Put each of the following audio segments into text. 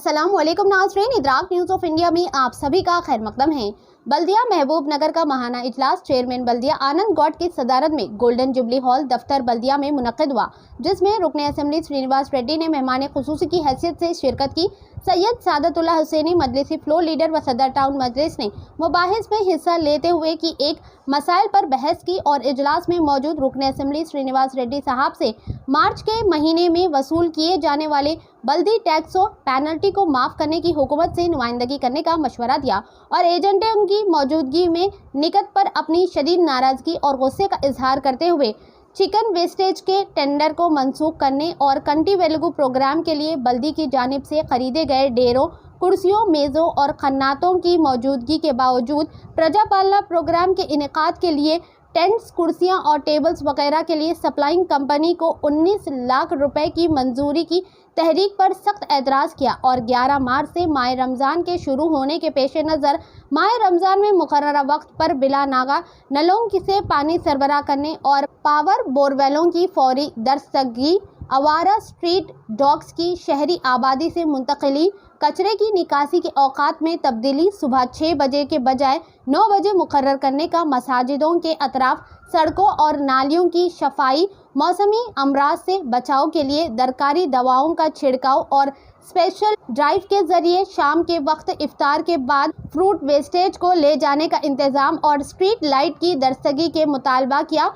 अस्सलाम वालेकुम नाज़रीन, इदराक न्यूज़ ऑफ इंडिया में आप सभी का खैर मकदम है। बल्दिया महबूब नगर का महाना इजलास चेयरमैन बल्दिया आनंद गौड की सदारत में गोल्डन जुबली हॉल दफ्तर बल्दिया में मुनक्किद हुआ, जिसमें रुकने असेंबली श्रीनिवास रेड्डी ने मेहमान खुसूसी की हैसियत से शिरकत की। सैयद सादतुल्लाह हुसैनी मजलिसी फ्लोर लीडर व सदर टाउन मजलिस ने मुबाहिस में हिस्सा लेते हुए की एक मसाइल पर बहस की और इजलास में मौजूद रुकने असेंबली श्रीनिवास रेड्डी साहब से मार्च के महीने में वसूल किए जाने वाले बल्दी टैक्स और पेनल्टी को माफ़ करने की हुकूमत से नुमाइंदगी करने का मशवरा दिया और एजेंटों की मौजूदगी में निकट पर अपनी शदीद नाराज़गी और गुस्से का इजहार करते हुए चिकन वेस्टेज के टेंडर को मनसूख करने और कंटी वेलगू प्रोग्राम के लिए बल्दी की जानिब से खरीदे गए डेरों, कुर्सियों, मेज़ों और खन्नातों की मौजूदगी के बावजूद प्रजा पालना प्रोग्राम के इनेकाद के लिए टेंट्स, कुर्सियां और टेबल्स वगैरह के लिए सप्लाइंग कंपनी को 19 लाख रुपए की मंजूरी की तहरीक पर सख्त एतराज़ किया और 11 मार्च से माह रमज़ान के शुरू होने के पेश नज़र माह रमज़ान में मुकर्ररा वक्त पर बिला नागा नलों से पानी सरबराह करने और पावर बोरवेलों की फौरी दस्तगी, आवारा स्ट्रीट डॉग्स की शहरी आबादी से मुंतकिली, कचरे की निकासी के औकात में तब्दीली, सुबह 6 बजे के बजाय 9 बजे मुकर्रर करने का, मसाजिदों के अतराफ सड़कों और नालियों की सफाई, मौसमी अमराज से बचाव के लिए दरकारी दवाओं का छिड़काव और स्पेशल ड्राइव के जरिए शाम के वक्त इफ्तार के बाद फ्रूट वेस्टेज को ले जाने का इंतज़ाम और स्ट्रीट लाइट की दरस्तगी के मुतालबा किया।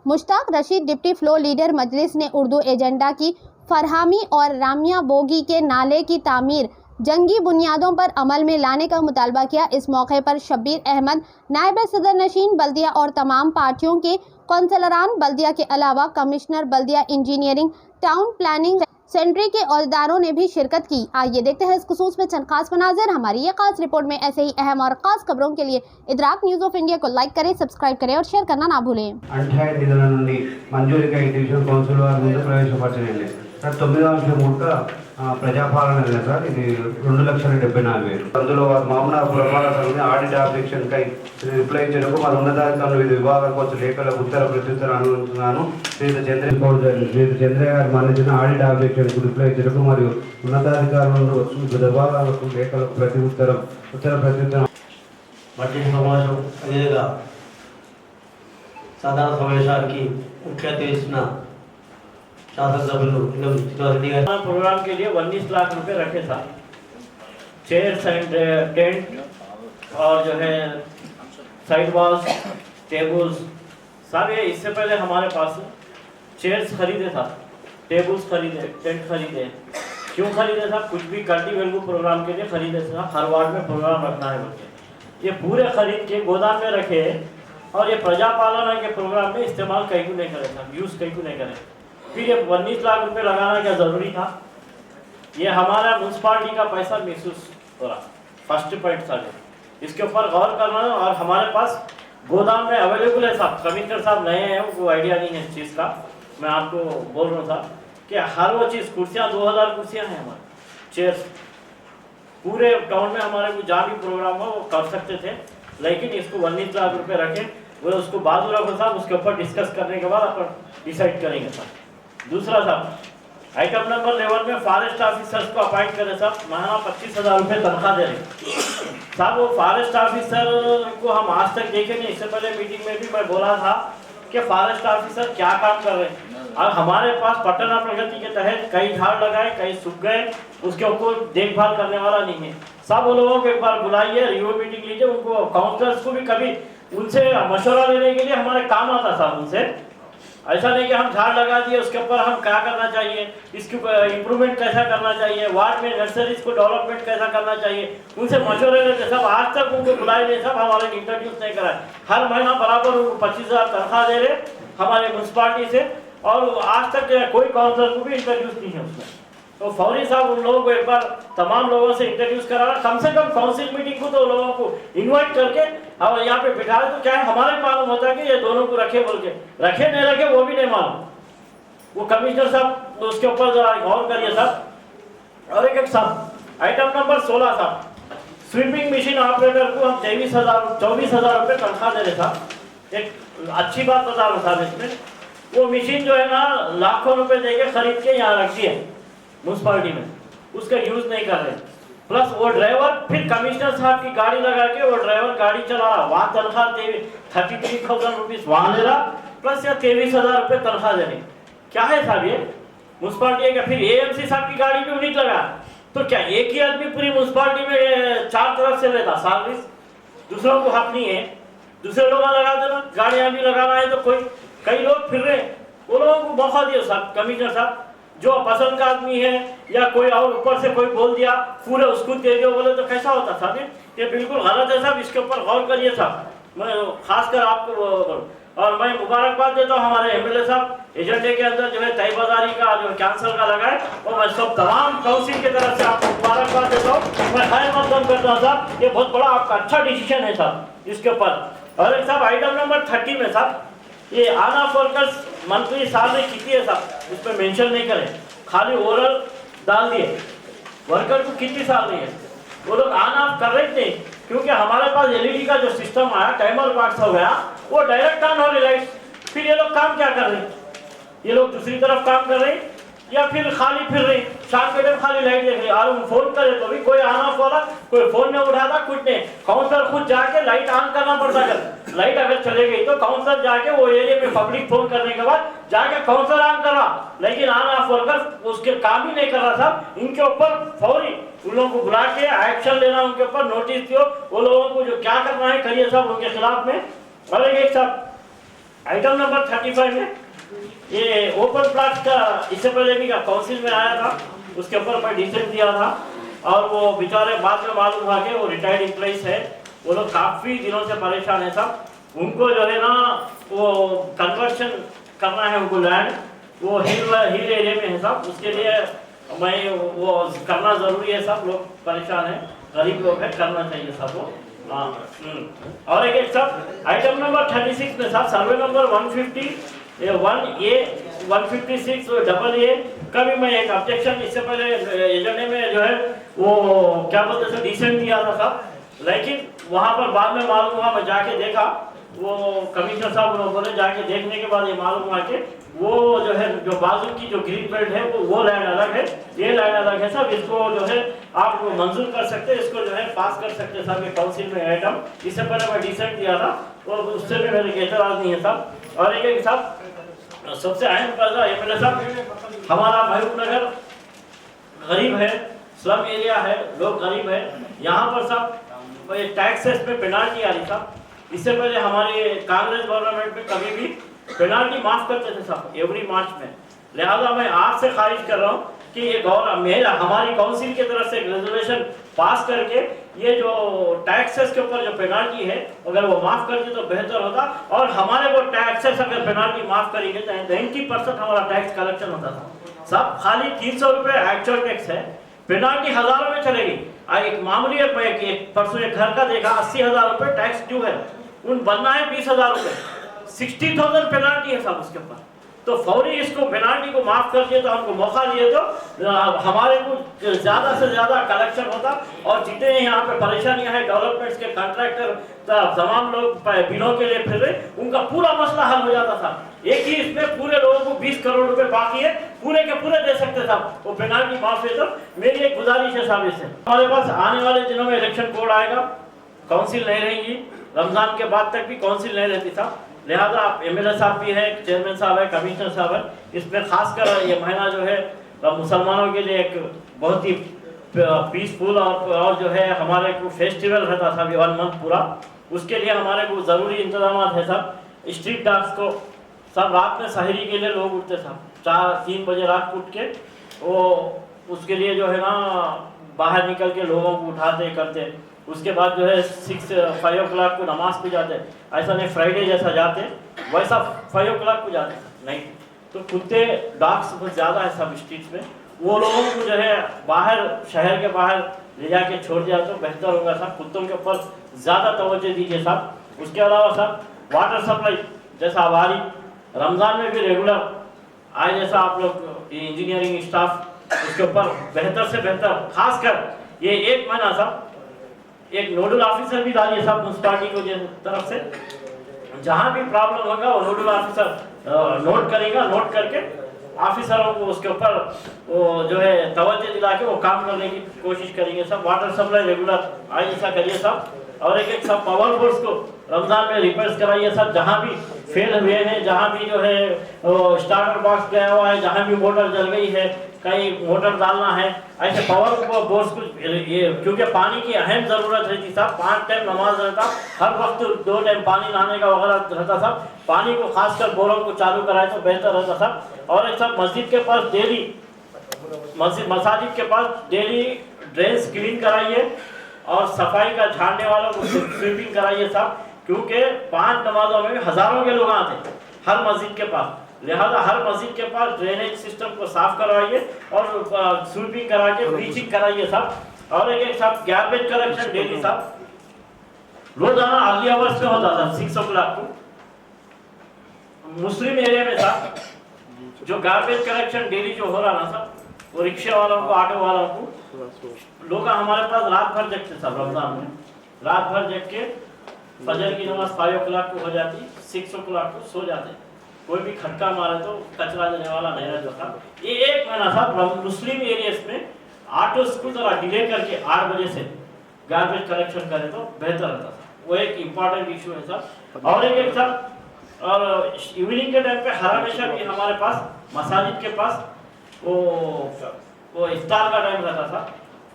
Mushtaq Rashid deputy floor leader Majlis ने उर्दू एजेंडा की फरहमी और रामिया बोगी के नाले की तामीर जंगी बुनियादों पर अमल में लाने का मुतालबा किया। इस मौके पर शब्बीर अहमद नायब सदर नशीन बल्दिया और तमाम पार्टियों के कौंसलरान बल्दिया के अलावा कमिश्नर बल्दिया इंजीनियरिंग, टाउन प्लानिंग सेंट्री के अहदेदारों ने भी शिरकत की। आइए देखते हैं इस खुसूस में चंद खास मनाज़िर। हमारी ये खास रिपोर्ट में ऐसे ही अहम और खास खबरों के लिए इदराक न्यूज़ ऑफ इंडिया को लाइक करें, सब्सक्राइब करें और शेयर करना ना भूलें। సార్ 9వ ప్రజాపాలన కదా సార్, ఇది 2,74,000. అందులో మామూలు పురపాలక సంఘం ఆడిట్ అబ్జెక్షన్కై రిప్లై చేయడం మరి ఉన్నతాధికారులు వివిధ విభాగాలకు వచ్చి లేఖల ఉత్తర ప్రత్యుత్తరం అనుకుంటున్నాను. శ్రీత చంద్రయ్య గారు మరణించిన ఆడిట్ అబ్జెక్షన్కు రిప్లై చేయడం మరియు ఉన్నతాధికారులు వివిధ విభాగాలకు లేఖలకు ఉత్తర ప్రత్యుత్తరం మధ్య సమావేశం అదేవిధంగా సాధారణ సమావేశానికి ముఖ్య అతిథి ఇచ్చిన प्रोग्राम के लिए 19 लाख रुपए रखे था। चेयर्स एंड टेंट और जो है साइड वॉल्स, टेबल्स सब ये इससे पहले हमारे पास चेयर्स खरीदे था, टेबल्स खरीदे, टेंट खरीदे। क्यों खरीदे था? कुछ भी कंटी वेलगू प्रोग्राम के लिए खरीदे था। हर वार्ड में प्रोग्राम रखना है बोलते, ये पूरे खरीद के गोदाम में रखे और ये प्रजा पालना के प्रोग्राम में इस्तेमाल कहीं को नहीं करे था, यूज़ कहीं को नहीं करे। फिर ये 19 लाख रुपए लगाना क्या ज़रूरी था? ये हमारा म्यूनसिपालिटी का पैसा महसूस हो रहा। फर्स्ट पॉइंट था, इसके ऊपर गौर करना। और हमारे पास गोदाम में अवेलेबल है साहब, कमिश्नर साहब नए हैं, उनको आइडिया नहीं है इस चीज़ का। मैं आपको बोल रहा था कि हर वो चीज़, कुर्सियाँ 2000 कुर्सियाँ हैं हमारे, चेयर्स पूरे टाउन में हमारे को जहाँ भी प्रोग्राम हो वो कर सकते थे, लेकिन इसको 19 लाख रुपये रखें, वो उसको बाजू रखो साहब, उसके ऊपर डिस्कस करने के बाद अपन डिसाइड करेंगे साहब। दूसरा साहब, आइटम नंबर 11 में फॉरेस्ट ऑफिसर्स को अपॉइंट करें साहब, महीना 25,000 रुपये तनख्वाह दे रहे साहब। वो फॉरेस्ट ऑफिसर को हम आज तक देखे नहीं। इससे पहले मीटिंग में भी मैं बोला था कि फॉरेस्ट ऑफिसर क्या काम कर रहे हैं। और हमारे पास पटना प्रगति के तहत कई झाड़ लगाए, कई सूख गए, उसके ऊपर देखभाल करने वाला नहीं है साहब। वो लोगों को एक बार बुलाइए, रिव्यू मीटिंग लीजिए, उनको काउंसलर्स को भी कभी उनसे मशवरा लेने के लिए हमारे काम आता साहब उनसे। ऐसा नहीं कि हम झाड़ लगा दिए, उसके ऊपर हम क्या करना चाहिए, इसके इम्प्रूवमेंट कैसा करना चाहिए, वार्ड में नर्सरीज को डेवलपमेंट कैसा करना चाहिए, उनसे मशवरे लेते सब। आज तक उनको बुलाए नहीं सब, हमारे इंट्रोड्यूस नहीं कराए। हर महीना बराबर उनको 25,000 तनख्वाह दे रहे हमारे म्यूनसिपालिटी से, और आज तक कोई काउंसलर को भी इंट्रोड्यूस नहीं है उसमें। तो फौरी साहब उन लोगों को एक बार तमाम लोगों से इंट्रोड्यूस कराना, कम से कम काउंसिल मीटिंग को तो लोगों को इनवाइट करके और यहाँ पे बिठा दे, तो क्या है हमारे मालूम होता है कि ये दोनों को रखे बोल के, रखे नहीं रखे वो भी नहीं मालूम। वो कमिश्नर साहब तो उसके ऊपर जरा गौर करिए साहब। और एक साहब, आइटम नंबर 16 साहब, स्वीपिंग मशीन ऑपरेटर को हम 24,000 रुपये तनख्वाह दे रहे साहब। एक अच्छी बात बता रहा साहब, इसमें वो मशीन जो है ना लाखों रुपए देके खरीद के यहाँ रखी है म्यूनसिपालिटी में, उसका यूज नहीं कर रहे। प्लस वो ड्राइवर फिर कमिश्नर साहब की गाड़ी लगा के वो ड्राइवर गाड़ी चला रहा, वहाँ तनख्वाह 33,000 रुपीज वहाँ ले रहा, प्लस या 23,000 रुपये तनख्वाह देने। क्या है साहब ये म्यूनसिपालिटी का? फिर एएमसी साहब की गाड़ी भी उन्हीं लगा, तो क्या एक ही आदमी पूरी म्यूनसिपालिटी में 4 तरफ से लेता सर्विस? दूसरों को हक नहीं है, दूसरे लोग लगा देना, गाड़ियां भी लगाना है तो कोई कई लोग फिर रहे, वो लोगों को मौका दिया साहब कमिश्नर साहब, जो पसंद का आदमी है या कोई और ऊपर से कोई बोल दिया पूरे उसको दे दियो बोले तो कैसा होता साहब? ये बिल्कुल गलत है साहब, इसके ऊपर गौर करिए साहब। मैं खासकर आपको और मैं मुबारकबाद देता हूँ हमारे एमएलए साहब एजेंडे के अंदर जो है तय बाजारी का जो कैंसर का लगा है, और मैं सब तमाम काउंसिल की तरफ से आपको मुबारकबाद देता हूँ, मैं खैर मकदम करता हूँ साहब। ये बहुत बड़ा आपका अच्छा डिसीजन है साहब इसके ऊपर। और एक साहब आइटम नंबर 30 में साहब ये आन ऑफ वर्कर्स मंथली सैलरी कितनी है साहब, उसमें मेंशन नहीं करें, खाली ओरल डाल दिए वर्कर को कितनी सैलरी है, वो लोग ऑन ऑफ कर रहे थे क्योंकि हमारे पास एलईडी का जो सिस्टम आया टाइमर पार्ट्स हो गया, वो डायरेक्ट ऑन हो रही लाइट। फिर ये लोग काम क्या कर रहे हैं? ये लोग दूसरी तरफ काम कर रहे हैं या फिर खाली फिर रहे, शाम के टाइम खाली लाइट देख रहे। और हम फोन करे तो भी कोई ऑन ऑफ वाला कोई फोन नहीं उठाता, कुछ नहीं। काउंसलर खुद जाके लाइट ऑन करना पड़ता है, लाइट अगर चले गई तो काउंसलर जाके वो एरिया में पब्लिक फोन करने के बाद जाके काउंसलर ऑन कर रहा, लेकिन ऑन ऑफ वर्कर उसके काम ही नहीं कर रहा था। इनके ऊपर फौरी उन लोगों को बुला के एक्शन लेना, उनके ऊपर नोटिस दियो, वो लोगों को जो क्या करना है करिए साहब उनके खिलाफ में। और एक साहब आइटम नंबर 35 में ये ओपन प्लाट का इससे पहले भी काउंसिल में आया था, उसके ऊपर मैं डिसीजन दिया था, और वो बेचारे बाद में मालूम हुआ कि वो रिटायर्ड एम्प्लॉइज है, वो लोग काफ़ी दिनों से परेशान है साहब। उनको जो है ना वो कन्वर्शन करना है, उनको लैंड वो हिल एरिया में है साहब, उसके लिए मैं वो करना ज़रूरी है साहब। लोग परेशान हैं, गरीब लोग हैं, करना चाहिए साहब वो। और एक साहब आइटम नंबर 36 में साहब survey number 150 1A 156 double A का भी मैं एक ऑब्जेक्शन इससे पहले एजेंडे में जो है वो क्या बोलते हैं डिसेंट दिया था साहब, लेकिन वहाँ पर बाद में मालूम हुआ, मैं जाके देखा, वो कमिश्नर साहब लोग बोले, जाके देखने के बाद ये मालूम हुआ कि वो जो है जो बाजू की जो ग्रीन बेल्ट है वो लैंड अलग है, ये लैंड अलग है साहब। इसको जो है आप मंजूर कर सकते हैं, इसको जो है पास कर सकते हैं साहब ये काउंसिल में आइटम। इससे पहले मैं डिसेंट दिया था और उससे भी मेरे एतराज नहीं है साहब। और एक साहब सबसे अहम कर्जा एमएलए साहब, हमारा महबूब नगर गरीब है, स्लम एरिया है, लोग गरीब है, यहाँ पर साहब टैक्सेस पे पेनाल्टी आ रही साहब। इससे पहले हमारे कांग्रेस गवर्नमेंट में कभी भी पेनाल्टी माफ करते थे साहब एवरी मार्च में, लिहाजा मैं आज से खारिज कर रहा हूँ कि ये हमारी काउंसिल की तरफ से एक रेजोल्यूशन पास करके ये जो टैक्सेस के ऊपर जो पेनाल्टी है अगर वो माफ कर दे तो बेहतर होता। और हमारे वो टैक्सेस अगर पेनाल्टी माफ करेंगे तो 90% हमारा टैक्स कलेक्शन होता था साहब। खाली 300 रुपये एक्चुअल टैक्स है, पेनाल्टी हजारों में चलेगी। एक मामूली एक परसों एक घर का देखा 80,000 रुपये टैक्स ड्यू है, उन बनना है 20,000 रुपये, 60,000 पेनाल्टी है साहब उसके ऊपर। तो फौरी इसको पेनाल्टी को माफ कर दिए तो हमको मौका दिए तो हमारे को ज्यादा से ज्यादा कलेक्शन होता, और जितने यहाँ पे परेशानियां हैं डेवलपमेंट्स के कॉन्ट्रैक्टर तमाम लोग बिलों के लिए फिर रहे, उनका पूरा मसला हल हो जाता था। एक ही इसमें पूरे लोगों को 20 करोड़ रुपए बाकी है, पूरे के पूरे दे सकते साहब, वो पेनाल्टी माफ है। तो मेरी एक गुजारिश है साहब इससे, हमारे पास आने वाले दिनों में इलेक्शन कोड आएगा, काउंसिल नहीं रहेंगी, रमजान के बाद तक भी काउंसिल नहीं रहती साहब, लिहाजा आप एमएलए साहब भी है, चेयरमैन साहब है, कमिश्नर साहब है, इसमें खासकर ये महीना जो है मुसलमानों के लिए एक बहुत ही पीसफुल और जो है हमारे को फेस्टिवल रहता था अभी 1 मंथ पूरा, उसके लिए हमारे को ज़रूरी इंतजाम है साहब। स्ट्रीट डॉग्स को सब रात में सहरी के लिए लोग उठते साहब, 4-3 बजे रात को उठ के वो उसके लिए जो है ना बाहर निकल के लोगों को उठाते करते, उसके बाद जो है 5 o'clock को नमाज को जाते, ऐसा नहीं फ्राइडे जैसा जाते वैसा 5 o'clock को जाते नहीं। तो कुत्ते डॉग्स बहुत ज़्यादा है सब स्ट्रीट्स में, वो लोगों को जो है बाहर शहर के बाहर ले जाके छोड़ दिया तो बेहतर होगा साहब। कुत्तों के ऊपर ज़्यादा तवज्जो दीजिए साहब। उसके अलावा साहब वाटर सप्लाई जैसा हमारी रमज़ान में भी रेगुलर आए जैसा आप लोग इंजीनियरिंग स्टाफ उसके ऊपर बेहतर से बेहतर, खासकर ये 1 महीना साहब एक नोडल ऑफिसर भी डालिए साहब म्यूनसिपालिटी को तरफ से, जहाँ भी प्रॉब्लम होगा वो नोडल ऑफिसर नोट करेगा, नोट करके ऑफिसरों को उसके ऊपर वो जो है तवज्जो दिला के वो काम करने की कोशिश करेंगे सब। वाटर सप्लाई रेगुलर ऐसा करिए सब, और एक सब पावर बोर्ड्स को रमजान में रिपेयर्स कराइए सब, जहाँ भी फेल हुए हैं, जहाँ भी जो है स्टार्टर बॉक्स गया हुआ है, जहाँ भी मोटर जल गई है, कहीं मोटर डालना है, ऐसे पावर बोर्ड्स को ये, क्योंकि पानी की अहम ज़रूरत रहती साहब। 5 टाइम नमाज रहता, हर वक्त 2 टाइम पानी नहाने का वगैरह रहता साहब। पानी को खासकर बोरों को चालू कराए तो बेहतर रहता साहब। और एक सब मस्जिद के पास डेली मसाजिद के पास डेली ड्रेन्स क्लीन कराइए और सफाई का झाड़ने वालों को स्वीपिंग कराइए साहब, क्योंकि 5 नमाजों में हजारों के लोग आते हैं हर मस्जिद के पास। लिहाजा हर मस्जिद के पास ड्रेनेज सिस्टम को साफ करवाइए और स्वीपिंग करा के ब्लीचिंग कराइए साहब। और एक साहब गार्बेज कलेक्शन डेली साहब, रोजाना अर्ली आवर्स में होता था 6 o'clock को मुस्लिम एरिया में साहब। जो गार्बेज कलेक्शन डेली जो हो रहा ना साहब, वो रिक्शा वालों को, ऑटो वालों को, लोग हमारे पास रात भर जगते साहब। रमजान में रात भर जग के फजर की नमाज 5 o'clock को हो जाती, 6 o'clock को सो जाते। कोई भी खटका मारे तो कचरा देने वाला नहीं रहता था। ये 1 महीना साहब मुस्लिम एरियाज में ऑटोस को जरा डिले करके 8 बजे से गार्बेज कलेक्शन करें तो बेहतर रहता था। वो एक इम्पॉर्टेंट इशू है साहब। और एक साहब, और इवनिंग के टाइम पे हर हमेशा भी हमारे पास मसाजिद के पास वो इफ्तार का टाइम रहता था,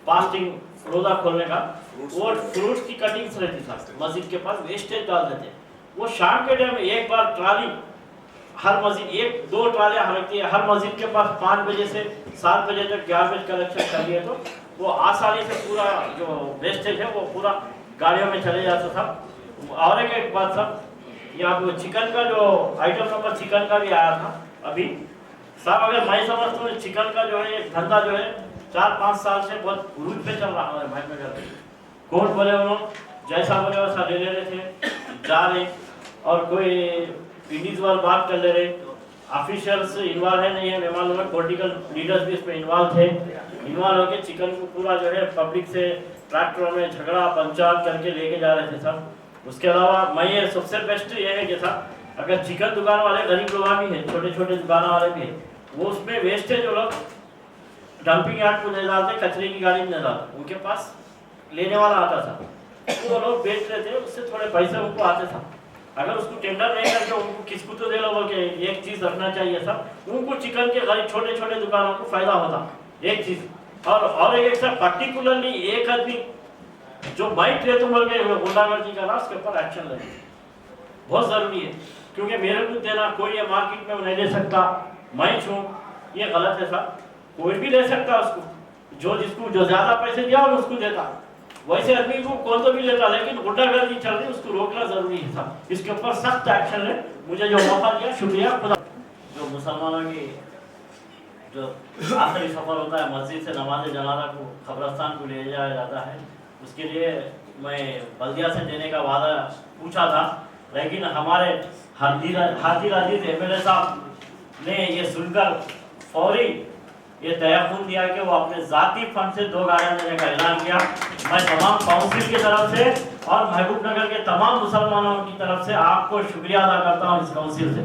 फास्टिंग रोजा खोलने का, वो फ्रूट्स की कटिंग्स रहती था मस्जिद के पास, वेस्टेज डाल देते। वो शाम के टाइम में एक बार ट्राली हर मस्जिद 1-2 ट्रालियाँ रखती है हर मस्जिद के पास, 5 बजे से 7 बजे तक गार्बेज कलेक्शन कर लिए तो वो आसानी से पूरा जो वेस्टेज है वो पूरा गाड़ियों में चले जाता था। और एक बात साहब, यहाँ पे चिकन का जो आइटम नंबर चिकन का भी आया था अभी साहब। अगर मैं समझता हूँ चिकन का जो है धंधा जो है 4-5 साल से बहुत रूट पे चल रहा है भाई। में कोर्ट बोले उन्होंने जैसा बोले वैसा ले रहे थे, जा रहे, और कोई इंडिविजुअल बात कर ले रहे, ऑफिशियल्स इन्वॉल्व है नहीं है मेहमान लोग, पॉलिटिकल लीडर्स भी इसमें इन्वॉल्व थे। इन्वॉल्व होकर चिकन को पूरा जो है पब्लिक से ट्रैक्टरों में झगड़ा पंचायत करके लेके जा रहे थे साहब। उसके अलावा मैं ये सबसे बेस्ट ये है कि साहब, अगर चिकन दुकान वाले गरीब लोग भी हैं, छोटे छोटे दुकान वाले भी हैं, वो उसमें वेस्टेज जो लोग डंपिंग यार्ड को ले जाते, कचरे की गाड़ी में ले जाते, उनके पास लेने वाला आता था, तो वो लोग बेच रहे थे, उससे थोड़े पैसे उनको आते था। अगर उसको टेंडर नहीं करके उनको किसको तो दे लो बोल के एक चीज रखना चाहिए सब, उनको चिकन के गरीब छोटे छोटे दुकानों को फायदा होता एक चीज। और एक सर पर्टिकुलरली एक आदमी जो बाइक ले तो बोल के गुंडागर्दी कर रहा, उसके ऊपर एक्शन लेना बहुत जरूरी है, क्योंकि मेरे को देना कोई ये मार्केट में नहीं ले सकता, मैं छूँ, ये गलत है साहब। कोई भी ले सकता उसको, जिसको जो ज्यादा पैसे दिया और उसको देता, वैसे आदमी को कौन तो भी लेता, लेकिन गुंडागर्दी चल रही उसको रोकना जरूरी है साहब। इसके ऊपर सख्त एक्शन है। मुझे जो मौका दिया शुक्रिया खुदा। जो मुसलमानों की जो आखिरी सफर होता है मस्जिद से नमाज जनाजा को कब्रस्तान को ले जाया जाता है, उसके लिए मैं बल्दिया से देने का वादा पूछा था, लेकिन हमारे हाजिर अजीज MLA साहब ने ये सुनकर फौरी ये तयक़ुन दिया कि वो अपने ज़ाती फंड से 2 गाड़ियाँ देने का ऐलान किया। मैं तमाम काउंसिल की तरफ से और महबूब नगर के तमाम मुसलमानों की तरफ से आपको शुक्रिया अदा करता हूँ इस काउंसिल से।